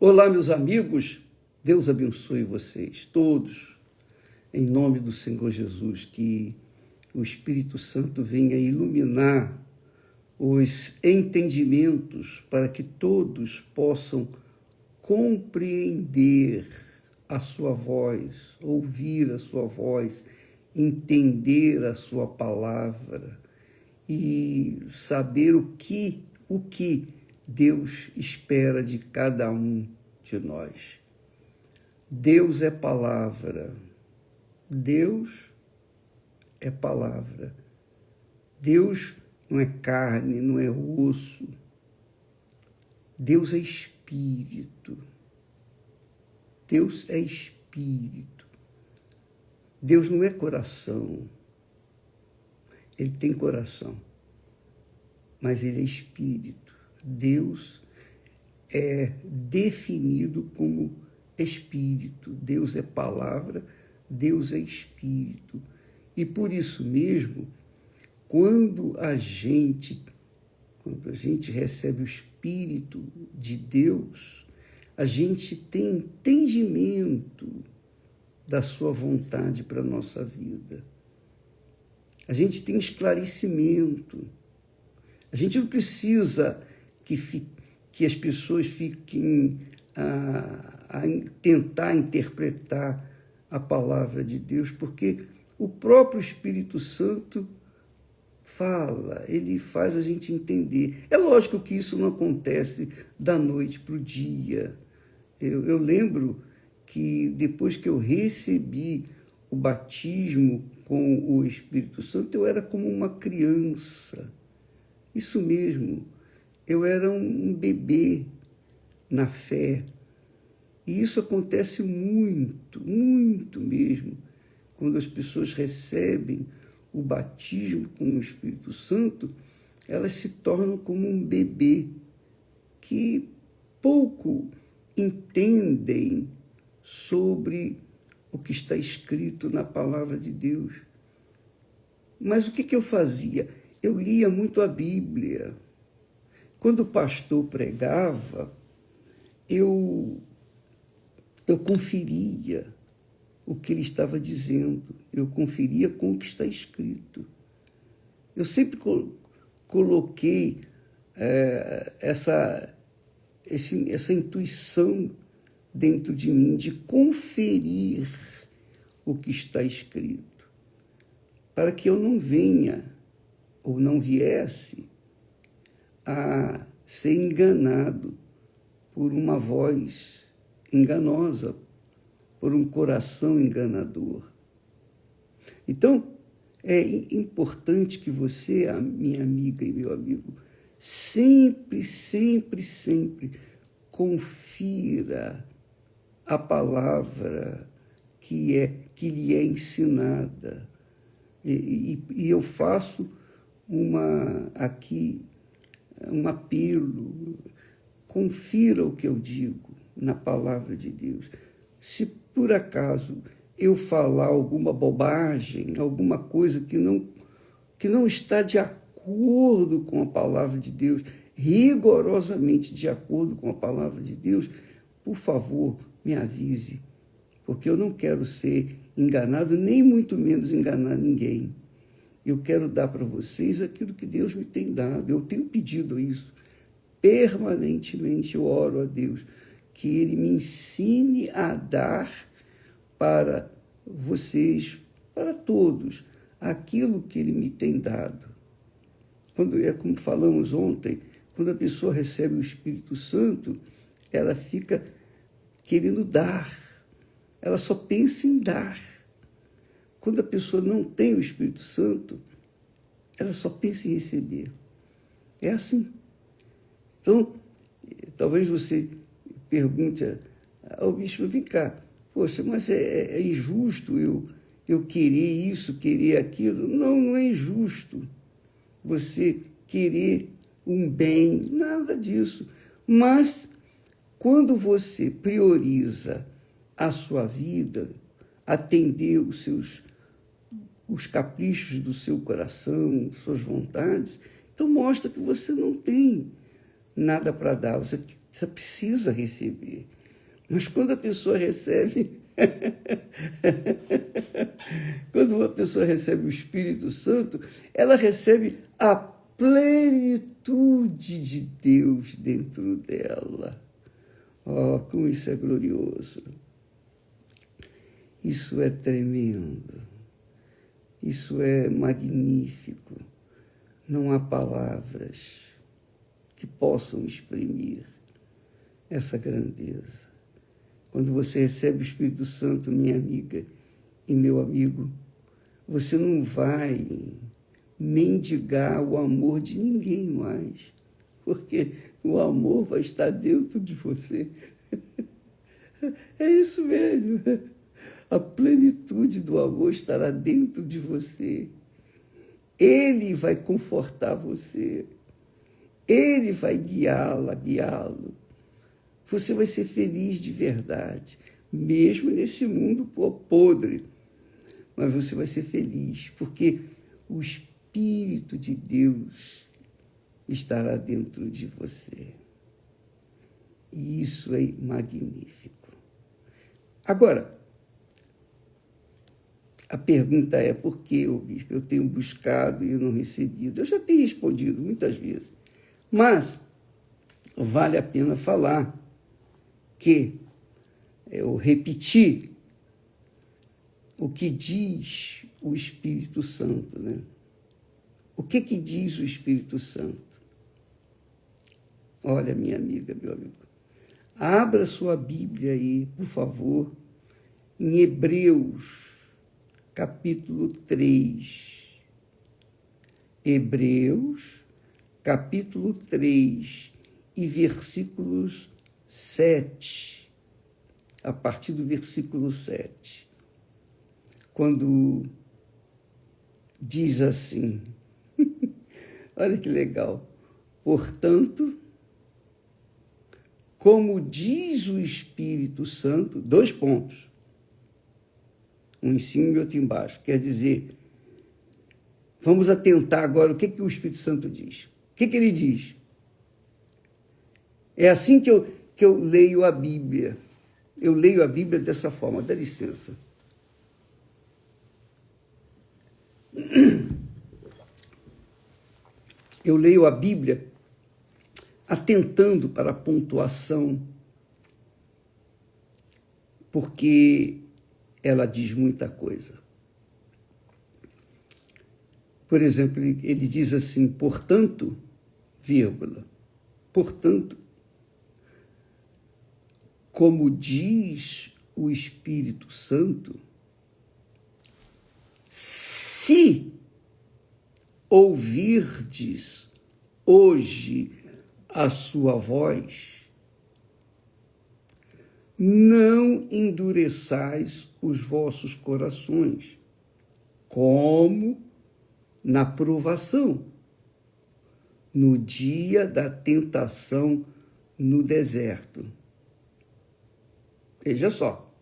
Olá, meus amigos, Deus abençoe vocês todos, em nome do Senhor Jesus, que o Espírito Santo venha iluminar os entendimentos para que todos possam compreender a sua voz, ouvir a sua voz, entender a sua palavra e saber o que Deus espera de cada um de nós. Deus é palavra. Deus é palavra. Deus não é carne, não é osso. Deus é espírito. Deus é espírito. Deus não é coração. Ele tem coração, mas ele é espírito. Deus é definido como espírito. Deus é palavra, Deus é espírito. E por isso mesmo, quando a gente recebe o Espírito de Deus, a gente tem entendimento da sua vontade para a nossa vida. A gente tem esclarecimento. A gente não precisa que as pessoas fiquem a tentar interpretar a palavra de Deus, porque o próprio Espírito Santo fala, ele faz a gente entender. É lógico que isso não acontece da noite para o dia. Eu lembro que depois que eu recebi o batismo com o Espírito Santo, eu era como uma criança. Isso mesmo, eu era um bebê na fé. E isso acontece muito, muito mesmo, quando as pessoas recebem o batismo com o Espírito Santo, elas se tornam como um bebê que pouco entendem sobre o que está escrito na palavra de Deus. Mas o que eu fazia? Eu lia muito a Bíblia. Quando o pastor pregava, eu conferia o que ele estava dizendo, eu conferia com o que está escrito. Eu sempre coloquei essa intuição dentro de mim de conferir o que está escrito, para que eu não venha ou não viesse a ser enganado por uma voz enganosa, por um coração enganador. Então, é importante que você, minha amiga e meu amigo, sempre confira a palavra que lhe é ensinada. E eu faço aqui um apelo: confira o que eu digo na palavra de Deus. Se por acaso eu falar alguma bobagem, alguma coisa que não está de acordo com a palavra de Deus, rigorosamente de acordo com a palavra de Deus, por favor, me avise, porque eu não quero ser enganado, nem muito menos enganar ninguém. Eu quero dar para vocês aquilo que Deus me tem dado. Eu tenho pedido isso permanentemente. Eu oro a Deus que Ele me ensine a dar para vocês, para todos, aquilo que Ele me tem dado. Como falamos ontem, quando a pessoa recebe o Espírito Santo, ela fica querendo dar. Ela só pensa em dar. Quando a pessoa não tem o Espírito Santo, ela só pensa em receber. É assim. Então, talvez você pergunte ao bispo: vem cá, poxa, mas é injusto eu querer isso, querer aquilo? Não, não é injusto você querer um bem, nada disso. Mas quando você prioriza a sua vida, atender os caprichos do seu coração, suas vontades, então mostra que você não tem nada para dar, você precisa receber. Mas quando a pessoa recebe, quando uma pessoa recebe o Espírito Santo, ela recebe a plenitude de Deus dentro dela. Oh, como isso é glorioso! Isso é tremendo. Isso é magnífico. Não há palavras que possam exprimir essa grandeza. Quando você recebe o Espírito Santo, minha amiga e meu amigo, você não vai mendigar o amor de ninguém mais, porque o amor vai estar dentro de você. É isso mesmo. A plenitude do amor estará dentro de você. Ele vai confortar você. Ele vai guiá-lo. Você vai ser feliz de verdade, mesmo nesse mundo podre. Mas você vai ser feliz, porque o Espírito de Deus estará dentro de você. E isso é magnífico. Agora, a pergunta é por que, bispo, eu tenho buscado e eu não recebido? Eu já tenho respondido muitas vezes, mas vale a pena falar que eu repeti o que diz o Espírito Santo, né? O que diz o Espírito Santo? Olha, minha amiga, meu amigo, abra sua Bíblia aí, por favor, em Hebreus, capítulo 3. Hebreus, capítulo 3, e versículos 7, a partir do versículo 7, quando diz assim, olha que legal, portanto, como diz o Espírito Santo, 2 pontos, um em cima e outro embaixo, quer dizer, vamos atentar agora o que o Espírito Santo diz. O que ele diz? É assim que eu leio a Bíblia. Eu leio a Bíblia dessa forma, dá licença. Eu leio a Bíblia atentando para a pontuação, porque ela diz muita coisa. Por exemplo, ele diz assim, portanto, vírgula, portanto, como diz o Espírito Santo, se ouvirdes hoje a sua voz, não endureçais os vossos corações, como na provação, no dia da tentação no deserto. Veja só,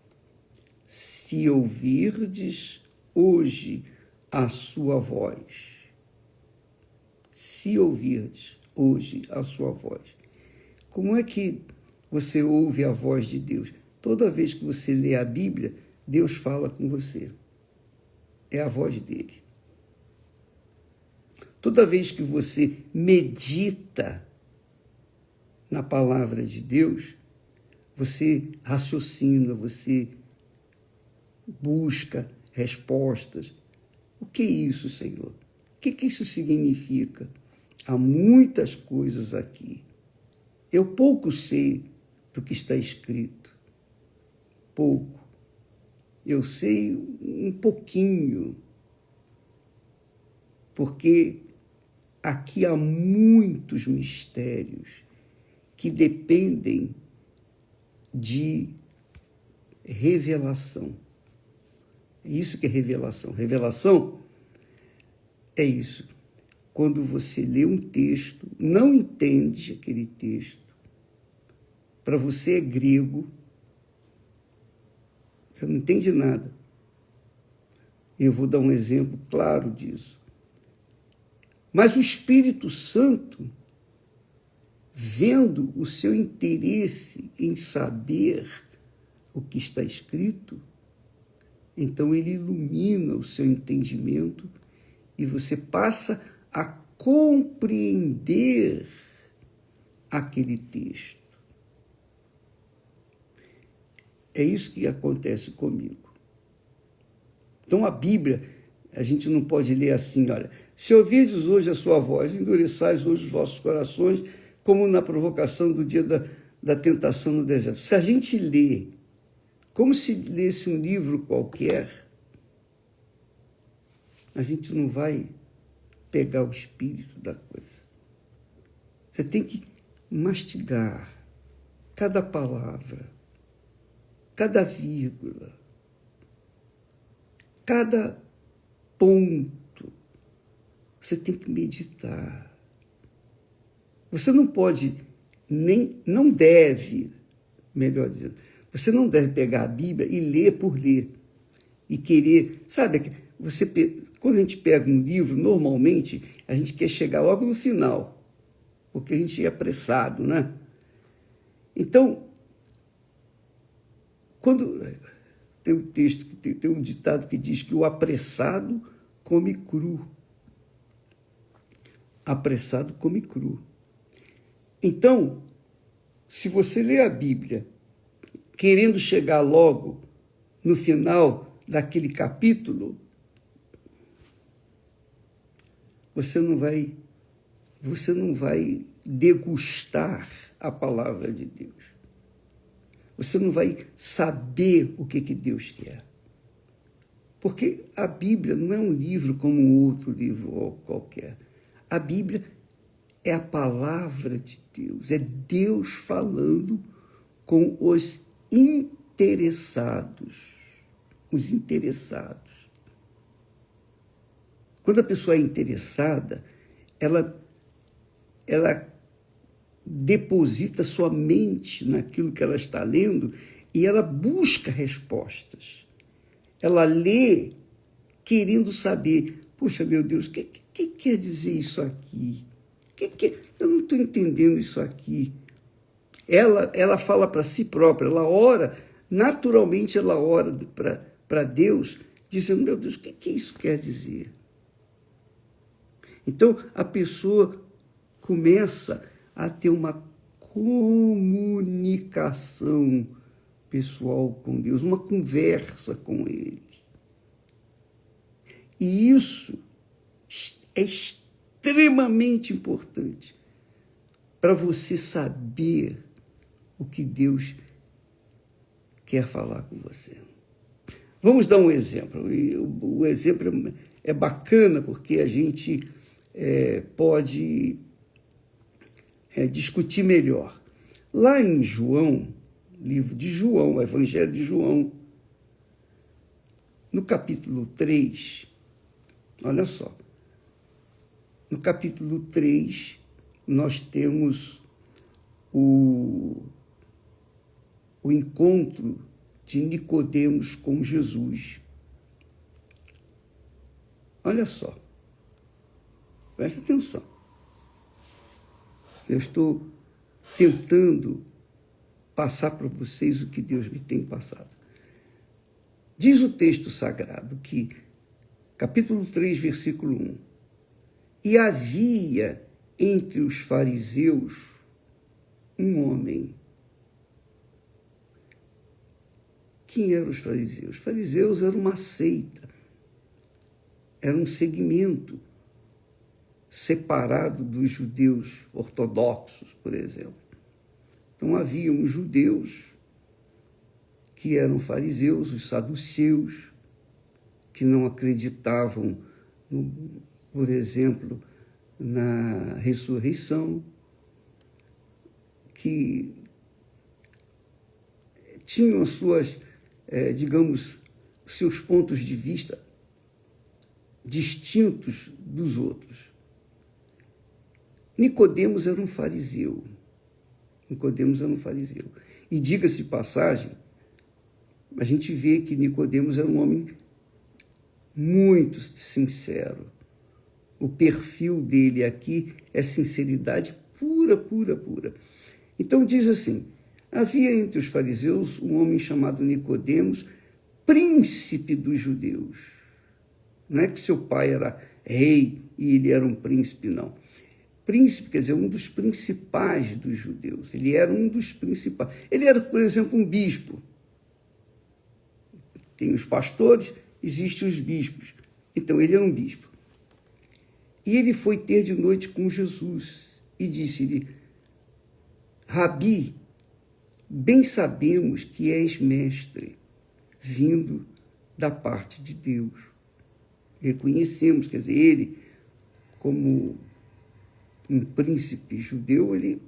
se ouvirdes hoje a sua voz, se ouvirdes hoje a sua voz. Como é que você ouve a voz de Deus? Toda vez que você lê a Bíblia, Deus fala com você. É a voz dele. Toda vez que você medita na palavra de Deus, você raciocina, você busca respostas. O que é isso, Senhor? O que isso significa? Há muitas coisas aqui. Eu pouco sei do que está escrito. Pouco. Eu sei um pouquinho. Porque aqui há muitos mistérios que dependem de revelação. Isso que é revelação. Revelação é isso. Quando você lê um texto, não entende aquele texto, para você é grego, você não entende nada. Eu vou dar um exemplo claro disso. Mas o Espírito Santo, vendo o seu interesse em saber o que está escrito, então ele ilumina o seu entendimento e você passa a compreender aquele texto. É isso que acontece comigo. Então a Bíblia, a gente não pode ler assim, olha, se ouvirdes hoje a sua voz, endureçais hoje os vossos corações, como na provocação do dia da tentação no deserto. Se a gente lê como se lesse um livro qualquer, a gente não vai pegar o espírito da coisa. Você tem que mastigar cada palavra, cada vírgula, cada ponto. Você tem que meditar. Você não pode, não deve, melhor dizendo, você não deve pegar a Bíblia e ler por ler. E querer, sabe, quando a gente pega um livro, normalmente, a gente quer chegar logo no final, porque a gente é apressado, né? Então, quando tem um texto, tem um ditado que diz que o apressado come cru. Apressado come cru. Então, se você lê a Bíblia querendo chegar logo no final daquele capítulo, você não vai degustar a palavra de Deus. Você não vai saber o que Deus quer. Porque a Bíblia não é um livro como outro livro qualquer. A Bíblia é a palavra de Deus, é Deus falando com os interessados. Os interessados. Quando a pessoa é interessada, ela deposita sua mente naquilo que ela está lendo e ela busca respostas. Ela lê querendo saber, puxa, meu Deus, o que quer dizer isso aqui? Eu não estou entendendo isso aqui. Ela fala para si própria, ela ora, naturalmente ela ora para Deus, dizendo, meu Deus, o que isso quer dizer? Então, a pessoa começa a ter uma comunicação pessoal com Deus, uma conversa com Ele. E isso é extremamente importante para você saber o que Deus quer falar com você. Vamos dar um exemplo. O exemplo é bacana porque a gente pode discutir melhor. Lá em João, livro de João, o Evangelho de João, no capítulo 3, olha só, no capítulo 3, nós temos o encontro de Nicodemos com Jesus. Olha só, presta atenção. Eu estou tentando passar para vocês o que Deus me tem passado. Diz o texto sagrado que, capítulo 3, versículo 1, e havia entre os fariseus um homem. Quem eram os fariseus? Os fariseus eram uma seita, era um segmento separado dos judeus ortodoxos, por exemplo. Então, havia os judeus que eram fariseus, os saduceus, que não acreditavam, por exemplo, na ressurreição, que tinham as suas, seus pontos de vista distintos dos outros. Nicodemos era um fariseu. E diga-se de passagem, a gente vê que Nicodemos era um homem muito sincero. O perfil dele aqui é sinceridade pura pura, pura, pura. Então diz assim: havia entre os fariseus um homem chamado Nicodemos, príncipe dos judeus. Não é que seu pai era rei e ele era um príncipe, não. Príncipe quer dizer um dos principais dos judeus. Ele era um dos principais. Ele era, por exemplo, um bispo. Tem os pastores, existem os bispos. Então, ele era um bispo. E ele foi ter de noite com Jesus e disse-lhe: Rabi, bem sabemos que és mestre, vindo da parte de Deus. Reconhecemos, quer dizer, ele, como um príncipe judeu, ele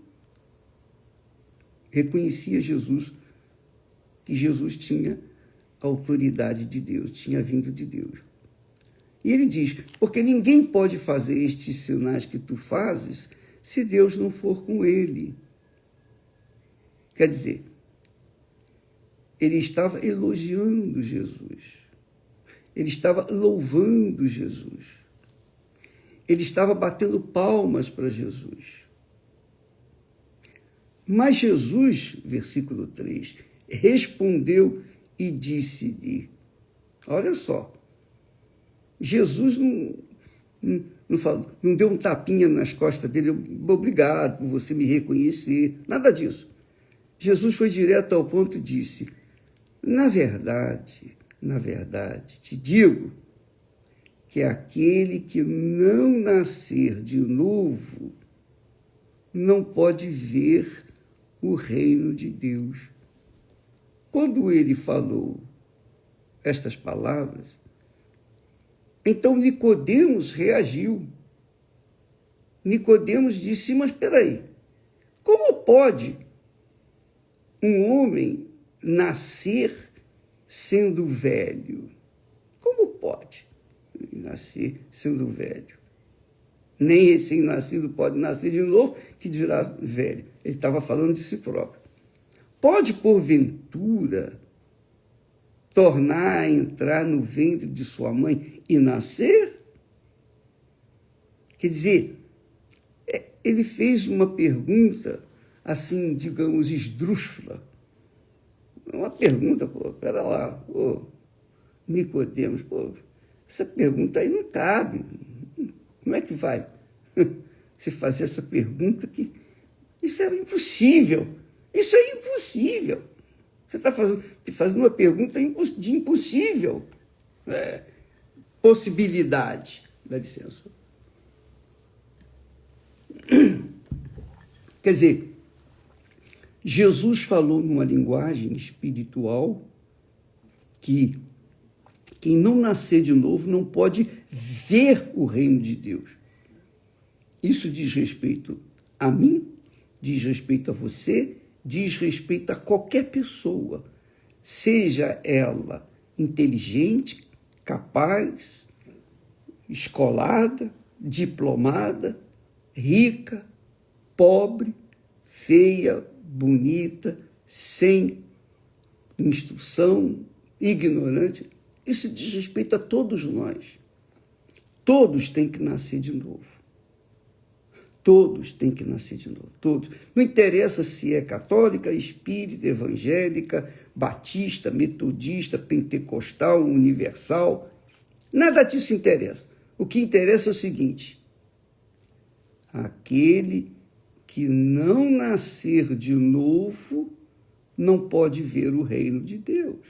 reconhecia Jesus, que Jesus tinha a autoridade de Deus, tinha vindo de Deus. E ele diz: porque ninguém pode fazer estes sinais que tu fazes se Deus não for com ele. Quer dizer, ele estava elogiando Jesus. Ele estava louvando Jesus. Ele estava batendo palmas para Jesus. Mas Jesus, versículo 3, respondeu e disse-lhe: olha só, Jesus não deu um tapinha nas costas dele, obrigado por você me reconhecer, nada disso. Jesus foi direto ao ponto e disse: na verdade, te digo que aquele que não nascer de novo não pode ver o reino de Deus. Quando ele falou estas palavras, então Nicodemos reagiu. Nicodemos disse: mas espera aí, como pode um homem nascer sendo velho? Como pode nascer sendo velho? Nem recém-nascido pode nascer de novo, que dirá velho. Ele estava falando de si próprio. Pode, porventura, tornar a entrar no ventre de sua mãe e nascer? Quer dizer, ele fez uma pergunta, assim, digamos, esdrúxula. Uma pergunta, pera lá, Nicodemos, essa pergunta aí não cabe. Como é que vai se fazer essa pergunta? Que isso é impossível. Isso é impossível. Você está fazendo uma pergunta de impossível possibilidade. Dá licença. Quer dizer, Jesus falou numa linguagem espiritual que quem não nascer de novo não pode ver o reino de Deus. Isso diz respeito a mim, diz respeito a você, diz respeito a qualquer pessoa, seja ela inteligente, capaz, escolada, diplomada, rica, pobre, feia, bonita, sem instrução, ignorante. Isso diz respeito a todos nós. Todos têm que nascer de novo. Todos têm que nascer de novo. Todos. Não interessa se é católica, espírita, evangélica, batista, metodista, pentecostal, universal. Nada disso interessa. O que interessa é o seguinte: aquele que não nascer de novo não pode ver o reino de Deus.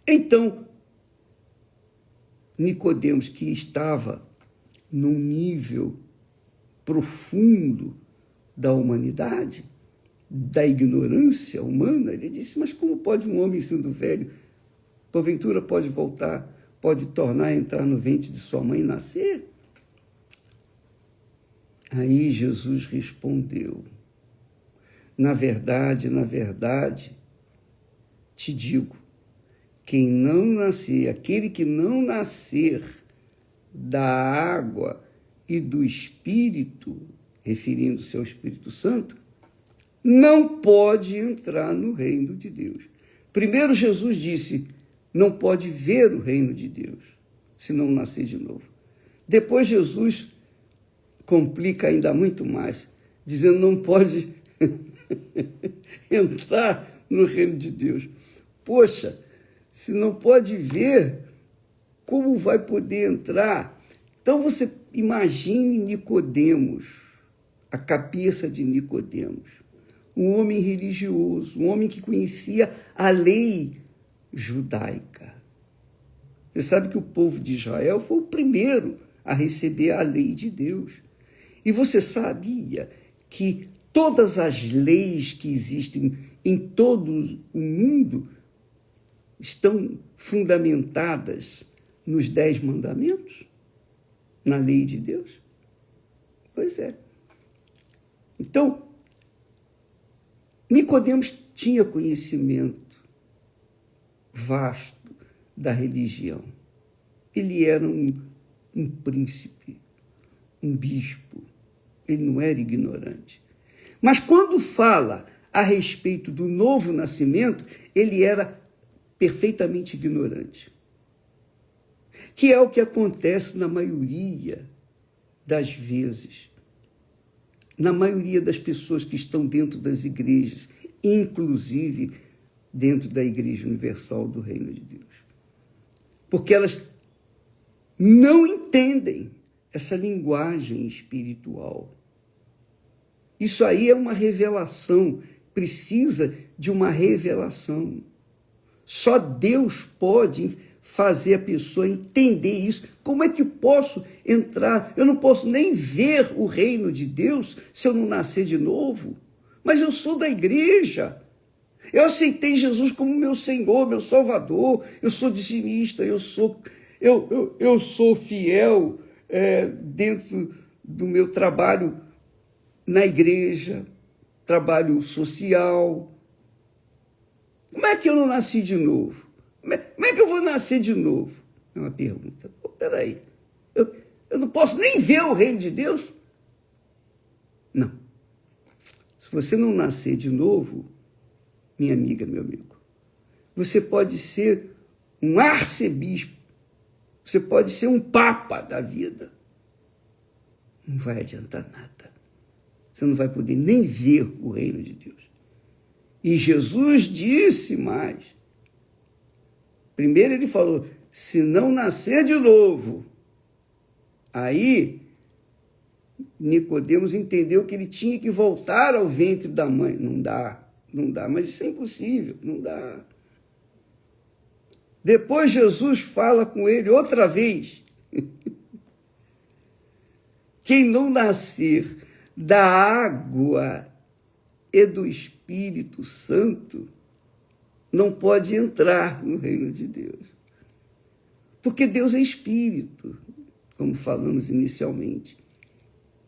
Então, Nicodemos, que estava num nível profundo da humanidade, da ignorância humana, ele disse: mas como pode um homem sendo velho, porventura pode voltar, pode tornar a entrar no ventre de sua mãe e nascer? Aí Jesus respondeu: na verdade, te digo, quem não nascer, aquele que não nascer da água e do Espírito, referindo-se ao Espírito Santo, não pode entrar no reino de Deus. Primeiro Jesus disse: não pode ver o reino de Deus se não nascer de novo. Depois Jesus complica ainda muito mais. dizendo não pode entrar no reino de Deus. Poxa, se não pode ver, como vai poder entrar? Então você imagine Nicodemos, a cabeça de Nicodemos, um homem religioso, um homem que conhecia a lei judaica. Você sabe que o povo de Israel foi o primeiro a receber a lei de Deus. E você sabia que todas as leis que existem em todo o mundo estão fundamentadas nos 10 mandamentos? Na lei de Deus? Pois é. Então, Nicodemos tinha conhecimento vasto da religião. Ele era um príncipe, um bispo. Ele não era ignorante. Mas quando fala a respeito do novo nascimento, ele era perfeitamente ignorante. Que é o que acontece na maioria das vezes. Na maioria das pessoas que estão dentro das igrejas, inclusive dentro da Igreja Universal do Reino de Deus. Porque elas não entendem essa linguagem espiritual. Isso aí é uma revelação, precisa de uma revelação. Só Deus pode fazer a pessoa entender isso. Como é que posso entrar? Eu não posso nem ver o reino de Deus se eu não nascer de novo. Mas eu sou da igreja. Eu aceitei Jesus como meu Senhor, meu Salvador. Eu sou dizimista, eu sou fiel dentro do meu trabalho na igreja, trabalho social. Como é que eu não nasci de novo? Como é que eu vou nascer de novo? É uma pergunta. Peraí, eu não posso nem ver o reino de Deus? Não. Se você não nascer de novo, minha amiga, meu amigo, você pode ser um arcebispo, você pode ser um papa da vida. Não vai adiantar nada. Você não vai poder nem ver o reino de Deus. E Jesus disse mais. Primeiro ele falou, se não nascer de novo, aí Nicodemos entendeu que ele tinha que voltar ao ventre da mãe. Não dá, mas isso é impossível, não dá. Depois Jesus fala com ele outra vez. Quem não nascer da água e do Espírito Santo não pode entrar no reino de Deus. Porque Deus é Espírito, como falamos inicialmente.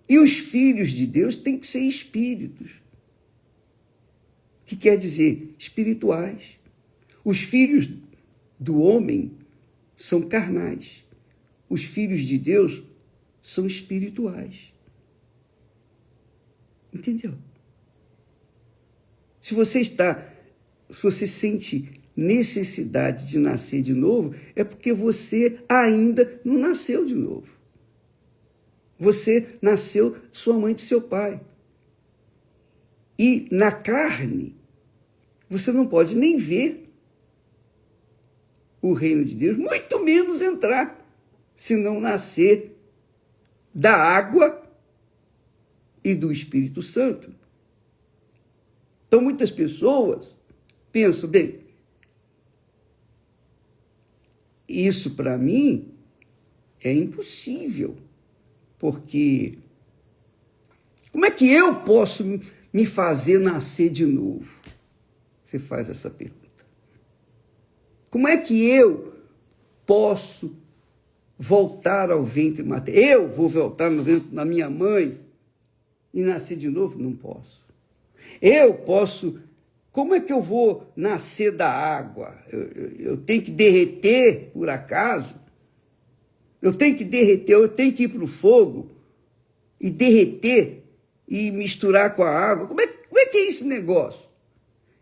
E os filhos de Deus têm que ser espíritos. Que quer dizer espirituais. Os filhos do homem são carnais. Os filhos de Deus são espirituais. Entendeu? Se você sente necessidade de nascer de novo, é porque você ainda não nasceu de novo. Você nasceu de sua mãe e de seu pai. E na carne, você não pode nem ver o reino de Deus, muito menos entrar, se não nascer da água e do Espírito Santo. Então, muitas pessoas pensam, bem, isso para mim é impossível, porque como é que eu posso me fazer nascer de novo? Você faz essa pergunta. Como é que eu posso voltar ao ventre materno? Eu vou voltar no ventre da minha mãe e nascer de novo? Não posso. Eu posso... Como é que eu vou nascer da água? Eu tenho que derreter, por acaso? Eu tenho que derreter, eu tenho que ir para o fogo e derreter e misturar com a água? Como é que é esse negócio?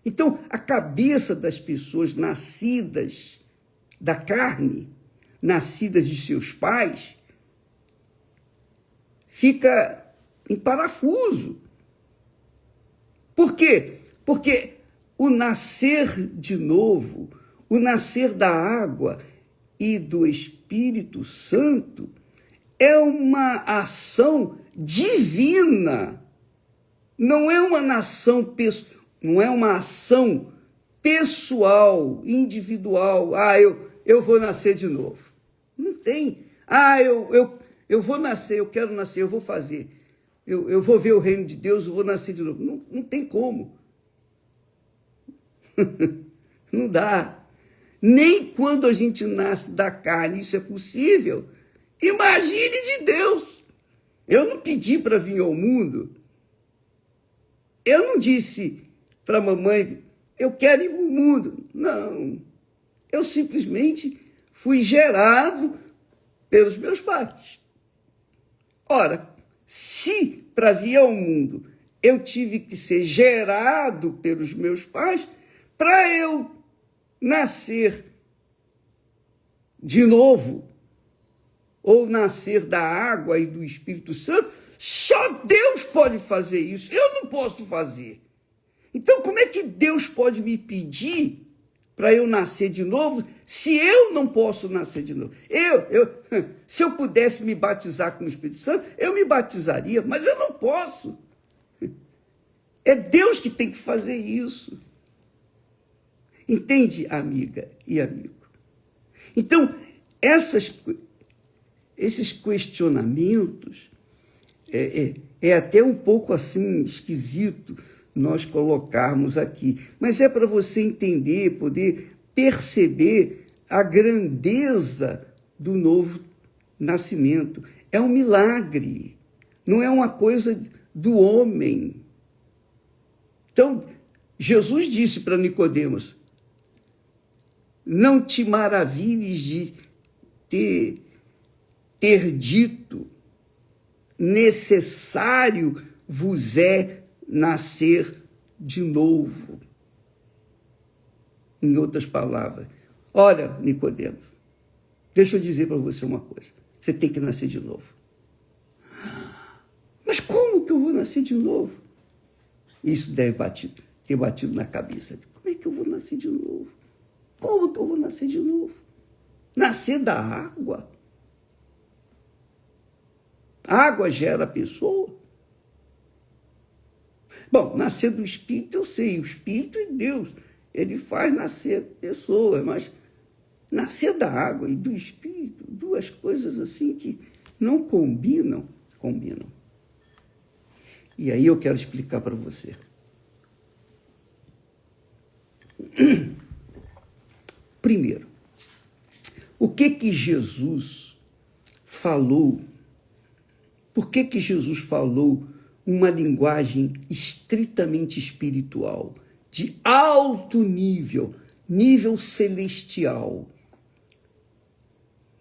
Então, a cabeça das pessoas nascidas da carne, nascidas de seus pais, fica em parafuso. Por quê? Porque o nascer de novo, o nascer da água e do Espírito Santo é uma ação divina. Não é uma ação pessoal, individual. Eu vou nascer de novo. Não tem. Eu vou nascer, eu quero nascer, eu vou fazer. Eu vou ver o reino de Deus, eu vou nascer de novo. Não tem como. Não dá. Nem quando a gente nasce da carne isso é possível. Imagine de Deus. Eu não pedi para vir ao mundo. Eu não disse para a mamãe, eu quero ir para o mundo. Não. Eu simplesmente fui gerado pelos meus pais. Ora, se para vir ao mundo eu tive que ser gerado pelos meus pais, para eu nascer de novo, ou nascer da água e do Espírito Santo, só Deus pode fazer isso. Eu não posso fazer. Então, como é que Deus pode me pedir para eu nascer de novo, se eu não posso nascer de novo? Se eu pudesse me batizar com o Espírito Santo, eu me batizaria, mas eu não posso. É Deus que tem que fazer isso. Entende, amiga e amigo? Então, esses questionamentos, é até um pouco assim esquisito nós colocarmos aqui, mas é para você entender, poder perceber a grandeza do novo nascimento. É um milagre, não é uma coisa do homem. Então, Jesus disse para Nicodemos, não te maravilhes de ter dito, necessário vos é nascer de novo. Em outras palavras, olha, Nicodemos, deixa eu dizer para você uma coisa, você tem que nascer de novo. Mas como que eu vou nascer de novo? Isso deve ter batido na cabeça. Como é que eu vou nascer de novo? Como que eu vou nascer de novo? Nascer da água? A água gera a pessoa? Bom, nascer do Espírito eu sei, o Espírito é Deus, ele faz nascer pessoas, mas nascer da água e do Espírito, duas coisas assim que não combinam. E aí eu quero explicar para você. Primeiro, o que Jesus falou? Por que Jesus falou uma linguagem estritamente espiritual, de alto nível, nível celestial?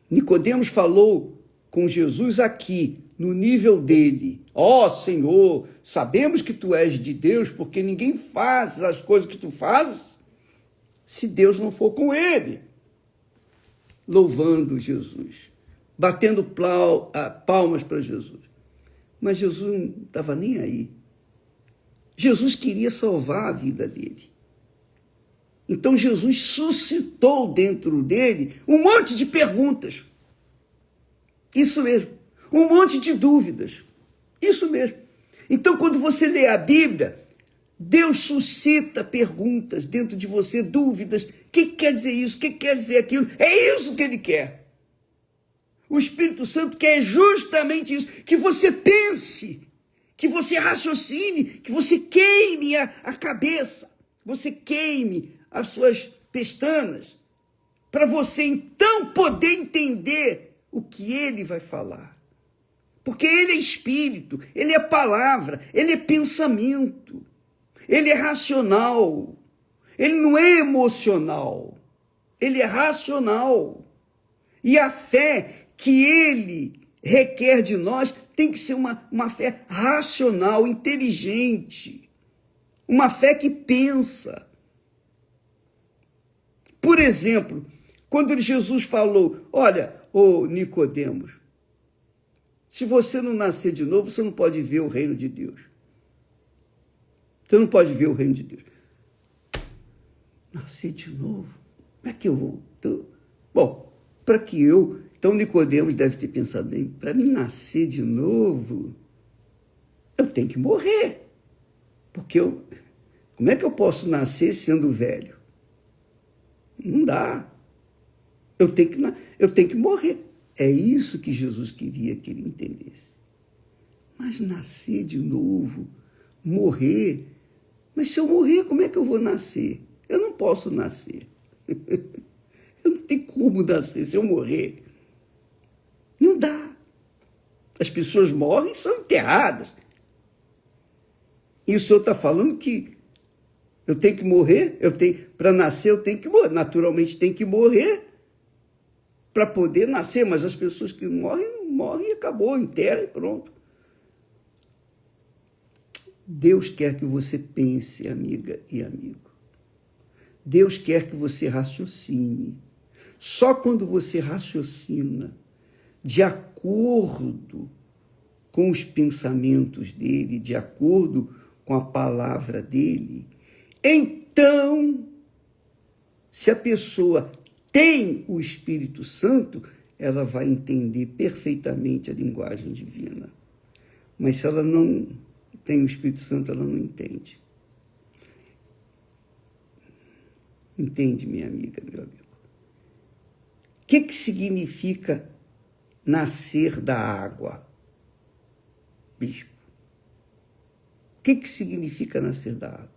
Nicodemos falou com Jesus aqui, no nível dele. Ó Senhor, sabemos que tu és de Deus, porque ninguém faz as coisas que tu fazes se Deus não for com ele. Louvando Jesus, batendo palmas para Jesus. Mas Jesus não estava nem aí. Jesus queria salvar a vida dele. Então Jesus suscitou dentro dele um monte de perguntas. Isso mesmo. Um monte de dúvidas. Isso mesmo. Então, quando você lê a Bíblia, Deus suscita perguntas dentro de você, dúvidas. O que quer dizer isso? O que quer dizer aquilo? É isso que ele quer. O Espírito Santo quer justamente isso, que você pense, que você raciocine, que você queime a cabeça, você queime as suas pestanas, para você então poder entender o que ele vai falar. Porque ele é Espírito, ele é palavra, ele é pensamento, ele é racional, ele não é emocional, ele é racional. E a fé que ele requer de nós tem que ser uma fé racional, inteligente, uma fé que pensa. Por exemplo, quando Jesus falou, olha, ô Nicodemos, se você não nascer de novo, você não pode ver o reino de Deus. Você não pode ver o reino de Deus. Nascer de novo? Como é que eu vou? Bom, para que eu... Então Nicodemos deve ter pensado bem, para mim nascer de novo, eu tenho que morrer. Porque como é que eu posso nascer sendo velho? Não dá. Eu tenho que morrer. É isso que Jesus queria que ele entendesse. Mas nascer de novo, morrer... Mas se eu morrer, como é que eu vou nascer? Eu não posso nascer. Eu não tenho como nascer se eu morrer. Não dá. As pessoas morrem e são enterradas. E o senhor está falando que eu tenho que morrer? Para nascer, eu tenho que morrer. Naturalmente, tem que morrer para poder nascer. Mas as pessoas que morrem e acabou, enterra e pronto. Deus quer que você pense, amiga e amigo. Deus quer que você raciocine. Só quando você raciocina de acordo com os pensamentos dele, de acordo com a palavra dele, então, se a pessoa tem o Espírito Santo, ela vai entender perfeitamente a linguagem divina. Mas se ela não tem o Espírito Santo, ela não entende. Entende, minha amiga, meu amigo? O que significa nascer da água, bispo? O que significa nascer da água?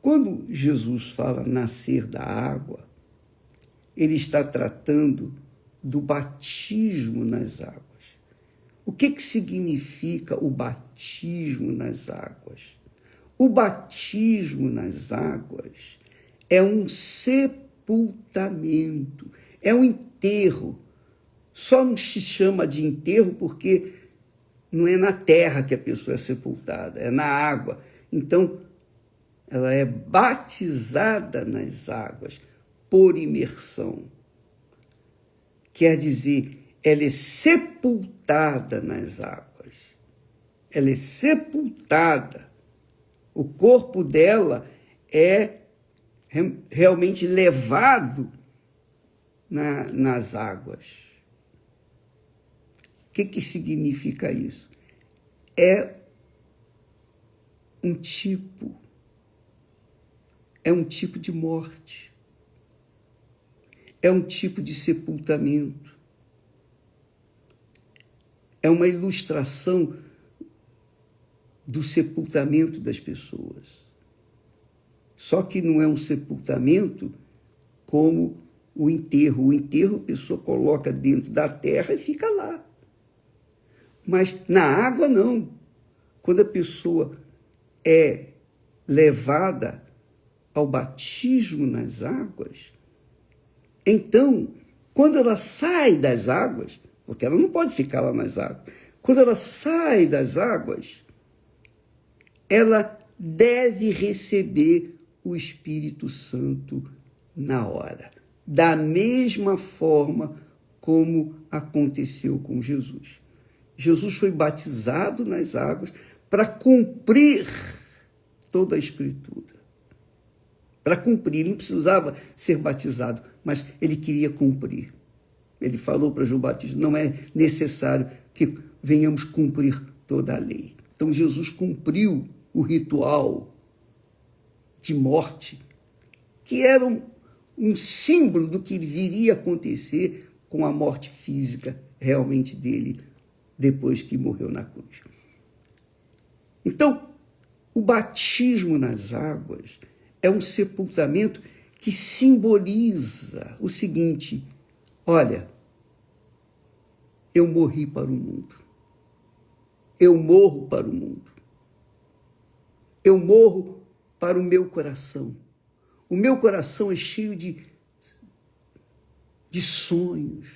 Quando Jesus fala nascer da água, ele está tratando do batismo nas águas. O que significa o batismo nas águas? O batismo nas águas é um sepultamento, é um enterro. Só não se chama de enterro porque não é na terra que a pessoa é sepultada, é na água. Então, ela é batizada nas águas por imersão. Quer dizer, ela é sepultada nas águas. Ela é sepultada. O corpo dela é realmente levado nas águas. O que significa isso? É um tipo de morte. É um tipo de sepultamento. É uma ilustração do sepultamento das pessoas. Só que não é um sepultamento como o enterro. O enterro a pessoa coloca dentro da terra e fica lá. Mas na água não. Quando a pessoa é levada ao batismo nas águas, então, quando ela sai das águas, porque ela não pode ficar lá nas águas, quando ela sai das águas, ela deve receber o Espírito Santo na hora, da mesma forma como aconteceu com Jesus. Jesus foi batizado nas águas para cumprir toda a Escritura. Para cumprir, ele não precisava ser batizado, mas ele queria cumprir. Ele falou para João Batista, não é necessário que venhamos cumprir toda a lei. Então Jesus cumpriu o ritual de morte, que era um símbolo do que viria a acontecer com a morte física realmente dele, depois que morreu na cruz. Então, o batismo nas águas é um sepultamento que simboliza o seguinte: olha, eu morri para o mundo. Eu morro para o mundo. Eu morro para o meu coração. O meu coração é cheio de sonhos,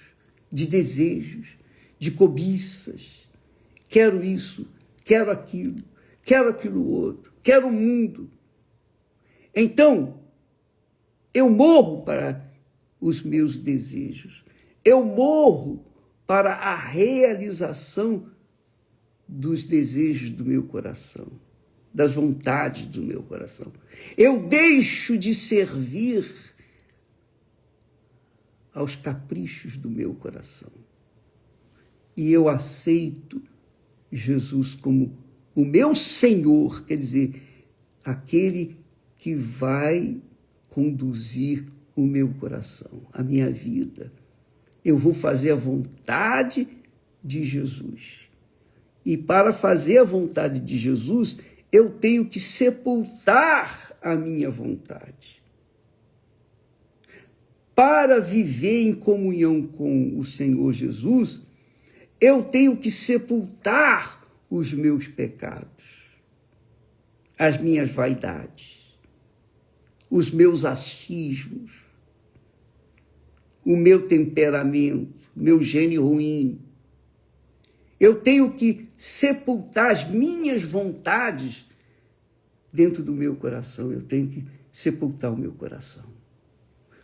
de desejos, de cobiças. Quero isso, quero aquilo outro, quero o mundo. Então, eu morro para os meus desejos. Eu morro para a realização dos desejos do meu coração, das vontades do meu coração. Eu deixo de servir aos caprichos do meu coração. E eu aceito Jesus como o meu Senhor, quer dizer, aquele que vai conduzir o meu coração, a minha vida. Eu vou fazer a vontade de Jesus. E para fazer a vontade de Jesus, eu tenho que sepultar a minha vontade. Para viver em comunhão com o Senhor Jesus, eu tenho que sepultar os meus pecados, as minhas vaidades, os meus achismos, o meu temperamento, meu gênio ruim. Eu tenho que sepultar as minhas vontades dentro do meu coração. Eu tenho que sepultar o meu coração.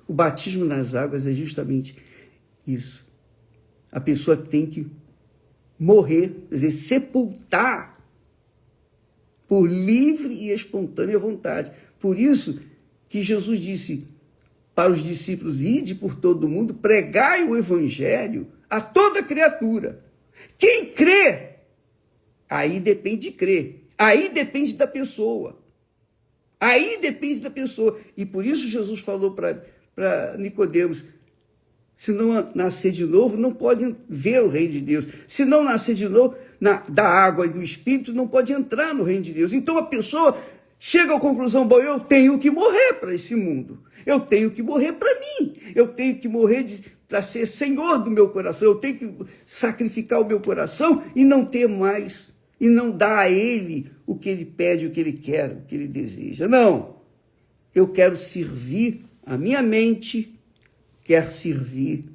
O batismo nas águas é justamente isso. A pessoa tem que morrer, quer dizer, sepultar por livre e espontânea vontade. Por isso que Jesus disse para os discípulos: ide por todo o mundo, pregai o evangelho a toda criatura. Quem crê, aí depende de crer, aí depende da pessoa. Aí depende da pessoa. E por isso Jesus falou para Nicodemos: se não nascer de novo, não pode ver o reino de Deus. Se não nascer de novo da água e do Espírito, não pode entrar no reino de Deus. Então a pessoa chega à conclusão: bom, eu tenho que morrer para esse mundo. Eu tenho que morrer para mim. Eu tenho que morrer para ser senhor do meu coração. Eu tenho que sacrificar o meu coração e não ter mais, e não dar a ele o que ele pede, o que ele quer, o que ele deseja. Não. Eu quero servir a minha mente, quer servir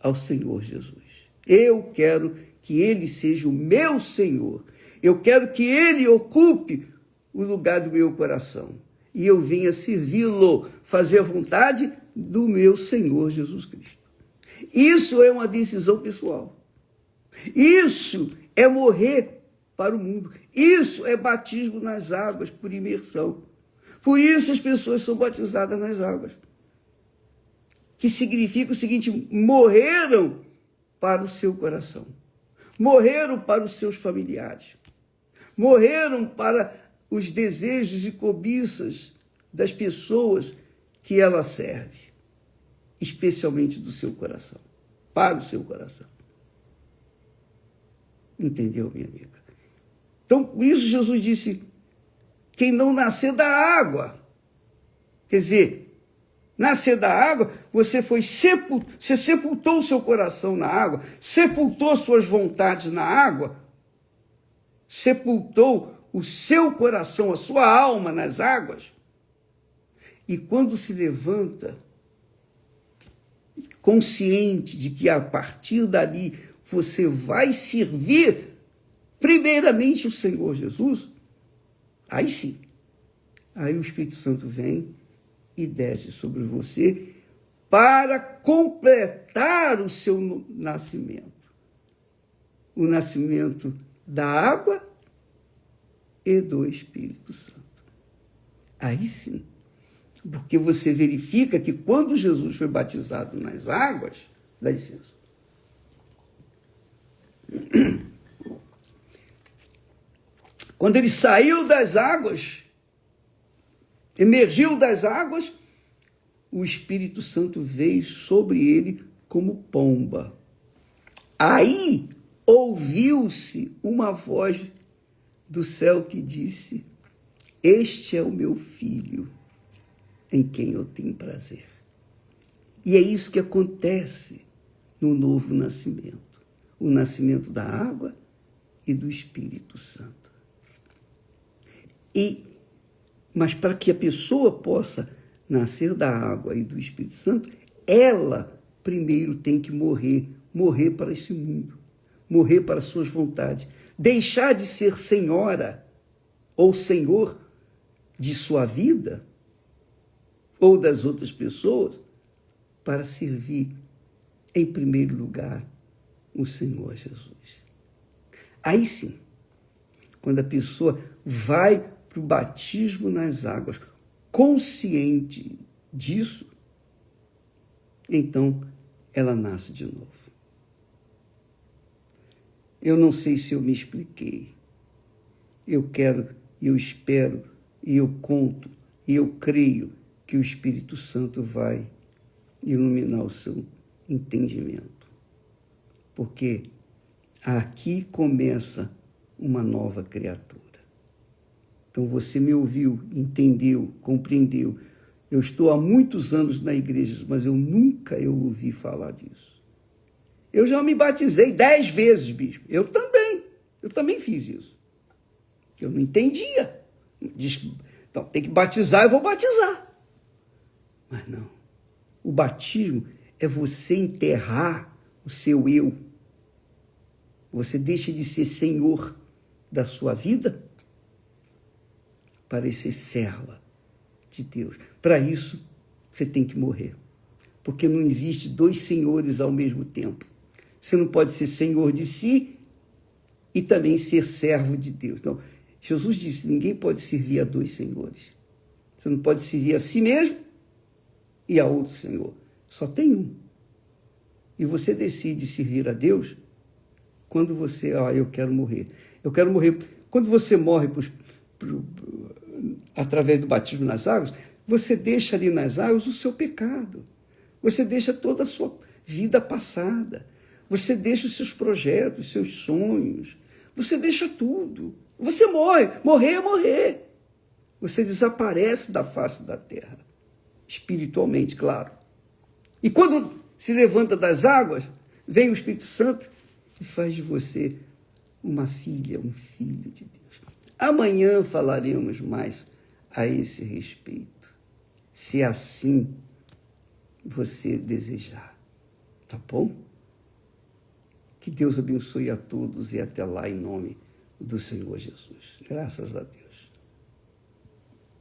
ao Senhor Jesus. Eu quero que ele seja o meu Senhor. Eu quero que ele ocupe o lugar do meu coração. E eu venha servi-lo, fazer a vontade do meu Senhor Jesus Cristo. Isso é uma decisão pessoal. Isso é morrer para o mundo. Isso é batismo nas águas por imersão. Por isso as pessoas são batizadas nas águas. Que significa o seguinte: morreram para o seu coração. Morreram para os seus familiares. Morreram para os desejos e cobiças das pessoas que ela serve, especialmente do seu coração, para o seu coração. Entendeu, minha amiga? Então, por isso Jesus disse: quem não nascer da água, quer dizer, nascer da água, você sepultou o seu coração na água, sepultou suas vontades na água, sepultou o seu coração, a sua alma nas águas. E quando se levanta, consciente de que a partir dali você vai servir primeiramente o Senhor Jesus, aí sim, aí o Espírito Santo vem e desce sobre você para completar o seu nascimento. O nascimento da água e do Espírito Santo. Aí sim, porque você verifica que quando Jesus foi batizado nas águas, dá licença. Quando ele saiu das águas, emergiu das águas, o Espírito Santo veio sobre ele como pomba. Aí ouviu-se uma voz do céu que disse: este é o meu filho, em quem eu tenho prazer. E é isso que acontece no novo nascimento, o nascimento da água e do Espírito Santo. Mas para que a pessoa possa nascer da água e do Espírito Santo, ela primeiro tem que morrer para esse mundo, morrer para suas vontades, deixar de ser senhora ou senhor de sua vida ou das outras pessoas, para servir em primeiro lugar o Senhor Jesus. Aí sim, quando a pessoa vai para o batismo nas águas, consciente disso, então ela nasce de novo. Eu não sei se eu me expliquei. Eu quero, eu espero, e eu conto, e eu creio que o Espírito Santo vai iluminar o seu entendimento. Porque aqui começa uma nova criatura. Então você me ouviu, entendeu, compreendeu. Eu estou há muitos anos na igreja, mas eu nunca ouvi falar disso. Eu já me batizei 10 vezes, bispo. Eu também fiz isso. Eu não entendia. Diz, então, tem que batizar, eu vou batizar. Mas não. O batismo é você enterrar o seu eu. Você deixa de ser senhor da sua vida para ser serva de Deus. Para isso, você tem que morrer. Porque não existe dois senhores ao mesmo tempo. Você não pode ser senhor de si e também ser servo de Deus. Não. Jesus disse, ninguém pode servir a dois senhores. Você não pode servir a si mesmo e a outro senhor. Só tem um. E você decide servir a Deus quando você, eu quero morrer. Eu quero morrer. Quando você morre através do batismo nas águas, você deixa ali nas águas o seu pecado. Você deixa toda a sua vida passada. Você deixa os seus projetos, os seus sonhos. Você deixa tudo. Você morre. Morrer é morrer. Você desaparece da face da terra. Espiritualmente, claro. E quando se levanta das águas, vem o Espírito Santo e faz de você uma filha, um filho de Deus. Amanhã falaremos mais a esse respeito, se assim você desejar. Tá bom? Que Deus abençoe a todos e até lá em nome do Senhor Jesus. Graças a Deus.